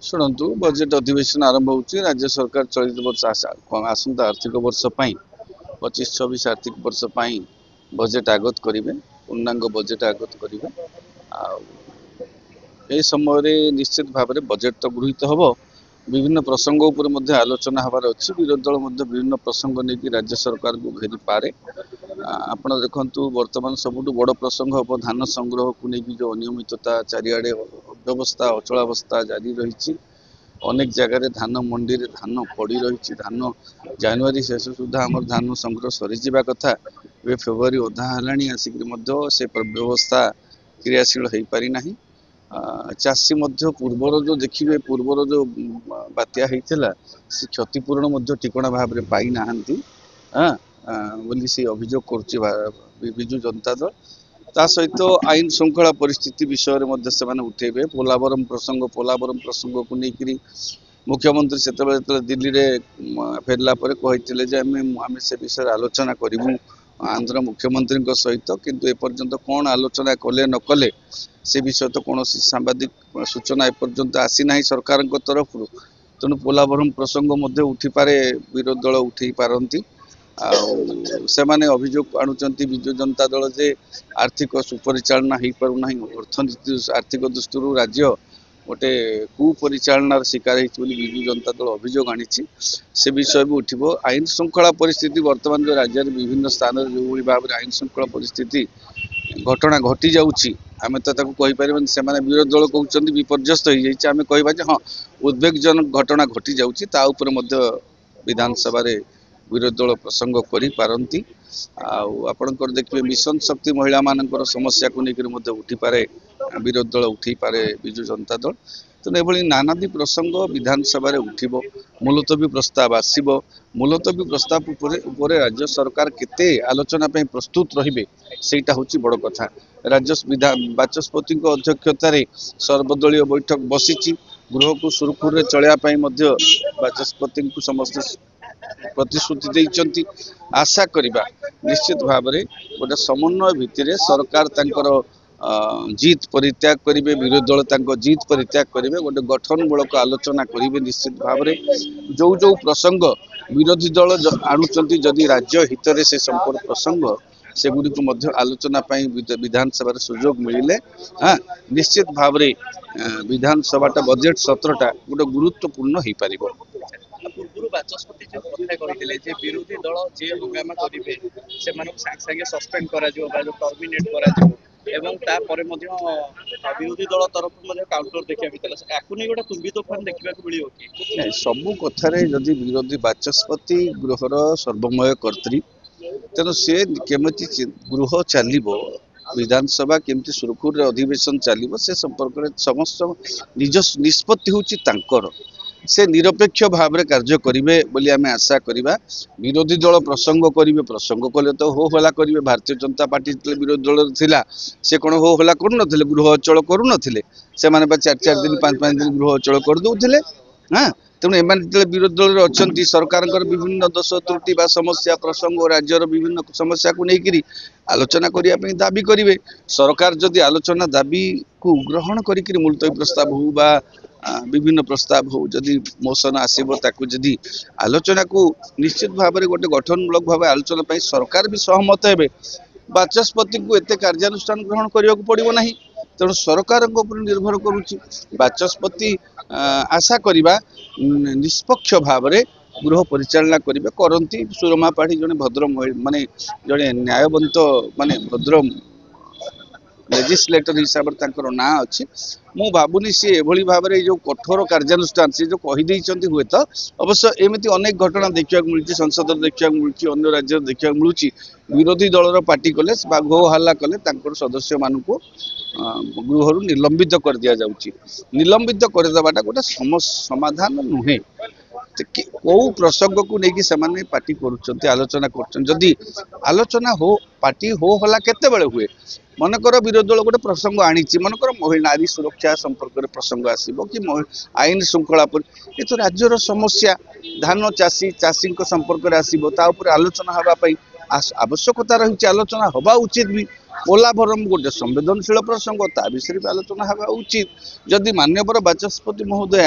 शुणु बजेट अधिवेशन आरंभ होची राज्य सरकार चलित वर्ष आसंता आर्थिक वर्ष 25-26 आर्थिक वर्ष बजेट आगत करेंगे पूर्णांग बजेट आगत करेंगे ए समय निश्चित भाव में बजेट तो गृहीत हम विभिन्न प्रसंग उपर आलोचना हबार अच्छी विरोधी दल विभिन्न प्रसंग नहीं राज्य सरकार को घेरी पारे आपण देखु वर्तमान सबुठ बड़ प्रसंग हम धान संग्रह को लेकिन जो अनियमितता चारिआडे अव्यवस्था अचलावस्था जारी रही अनेक जगह धान मंडी रे धान पड़ी रही धान जनवरी शेष सुधा आम धान संग्रह सरीजा कथा ए फेब्रुआरी अधा है आसिक से व्यवस्था क्रियाशील हो पारि ना चाषी पूर्वर जो देखिए पूर्वर जो बात्या होता से क्षतिपूरण ठिकणा भाव में पाई ना बोली से अभियोग कर विजु जनता दल ता सहित आईन श्रृंखला परिस्थिति विषय से उठेबे पोलावरम प्रसंग को लेकर मुख्यमंत्री से दिल्ली में फेरला कहते आम से विषय आलोचना करूँ आंध्र मुख्यमंत्री सहित किंतु एपर्यंत कौन आलोचना कले न कले से विषय तो कौन सांबादिक सूचना एपर्यंत आसी ना सरकार तरफ तेणु पोलावरम प्रसंग उठिपारे विरोधी दल उठे पारती सेमाने अभियोग आणुचंती विजु जनता दल जे आर्थिक सुपरिचालना हो पारना अर्थनीति आर्थिक दृष्टि राज्य गोटे कुपरिचालनार शिकार होती विजु जनता दल अभियोग आनी से विषय भी उठो आईन श्रृंखला परिस्थिति वर्तमान जो राज्य विभिन्न स्थान जो भाव में आईन श्रृंखला परिस्थिति घटना घटी जाऊँगी आम तो कहीपर से विरोधी दल कहते विपर्यस्त हो जाए आम कह हाँ उद्वेगजनक घटना घटी जाऊँगी विधानसभा विरोधी दल प्रसंग करी पारंती आपणकर देखिए मिशन शक्ति महिला मानकर समस्या को लेकर उठी पारे विरोधी दल उठी पारे विजु जनता दल तेणु ये नानादी प्रसंग विधानसभा उठिबो मुलतवी प्रस्ताव आसीबो मुलतवी प्रस्ताव उपर राज्य सरकार केते आलोचना पे प्रस्तुत रहिबे सेटा होची बड़ कथा राज्य बाचस्पति अध्यक्षतार सर्वदलीय बैठक बसीची गृह को सुरखुर चलैया बाचस्पति को समस्त प्रतिश्रुति देइचंती आशा करिबा निश्चित भाव में गोटे समन्वय भित्तिरे सरकार तांकर जीत परित्याग करेंगे विरोधी दल तांको जीत परित्याग करेंगे गोटे गठनमूलक आलोचना करेंगे निश्चित भाव में जो जो प्रसंग विरोधी दल आणुचंती जदि राज्य हित में से संपर्क प्रसंग सेगुड़ी को आलोचना विधानसभा सुजोग मिले हाँ निश्चित भाव में विधानसभा बजेट सत्रटा गोटे गुरुत्वपूर्ण हो पार पूर्व बाचस्पति जो कथा कहते विरोधी दल जे हंगामा करेंगे से सागे सस्पेंड टर्मिनेट विरोधी दल तरफ काउंटर देखा मिलता गोटे तुम्बी तोफान देखा मिले कि सबू कथार जदि विरोधी बाचस्पति गृहर सर्वमय कर्त्री तेणु सी केमी गृह चलो विधानसभा केमती सुरखुर अधिवेशन चलो से संपर्क में समस्त निज निष्पत्ति हूँ से निरपेक्ष भाव में कार्य करेंगे बोली आम आशा करवा विरोधी दल प्रसंग करेंगे प्रसंग कले तो हो हल्ला करेंगे भारतीय जनता पार्टी विरोधी दल थिला से कौन हो हल्ला करूँ गृह अचल करूँ से 4 दिन 5 दिन गृह अचल करदे हाँ तेणु एम विरोधी दल अच्छा सरकार विभिन्न दोष त्रुटि समस्या प्रसंग राज्यर विभिन्न समस्या को लेकर आलोचना करने दाबी करेंगे सरकार जदि आलोचना दाबी को ग्रहण कर मुलतवी प्रस्ताव हो बा विभिन्न प्रस्ताव हो जदि मोशन आसब जदि आलोचना को निश्चित भाव में गोटे गठनमूलक भाव आलोचना सरकार भी सहमत हे बाचस्पति को एत कार्यानुष्ठान ग्रहण करने को पड़ो ना तेणु सरकार निर्भर करुच्ची बाचस्पति आशा करवा निष्पक्ष भाव में गृह परिचालना करेंगे करती सुरमा पाढ़ी जड़े भद्र माने जड़े न्यायवंत माने भद्र लेजिस्लेटर हिसाब से ना अच्छी मु भावुनी सी एभली भाव में जो कठोर कार्यानुष्ठान से जो कहीदे हुए तो अवश्य एमती अनेक घटना देखा मिलूँ संसद देखा मिलूँ अन्य राज्य देखा मिलूँ विरोधी दलर पार्टी कले घो हल्ला कले सदस्य मान गृह निलंबित कर दि जाऊँगी निलंबित करदेवाटा गोटे समाधान नुहे कौ प्रसंग को लेकिन से पार्टी कर आलोचना करी आलोचना हो पार्टी हो हल्ला केते बेले हुए मनकर विरोधी दल गोटे प्रसंग आनी मनकर महिला नारी सुरक्षा संपर्क में प्रसंग आसो कि आईन श्रृंखला पर ये तो राज्यर समस्या धान चाषी चाषी संपर्क में आसो आलोचना हाँपाई आवश्यकता रही आलोचना हवा उचित भी पोलाभरम गोटे संवेदनशील प्रसंग ता विषय भी आलोचना हवा उचित जदि माननीय बाचस्पति महोदय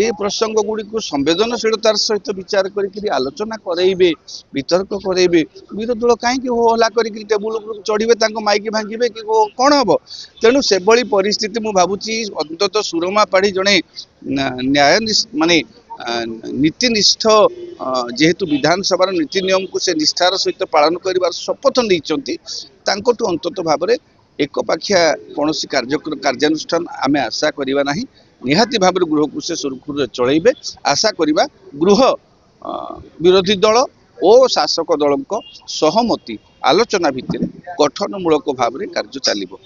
ये प्रसंग गुड़ी को संवेदनशीलतार सहित विचार करी आलोचना करेबे वितर्क करेबे विरोधी दल कहीं हो हल्ला करी टेबुल चढ़े माइक भांगे कि कौन हम तेणु से परिस्थिति मु भावुची अंतत सुरमा पाढ़ी जड़े न्याय माने नीतिनिष्ठ जेहेतु विधानसभा नीति नियम को से निष्ठार सहित पालन कर शपथ नहीं अंतत भाव एक पाखिया कौन कार्यानुष्ठान आम आशा करवा ना निहाती भाव गृह को से सुरखुर चलइबे आशा करवा गृह विरोधी दल और शासक दल सहमति आलोचना भित्तिरे गठनमूलक भाव कार्य चलिबो।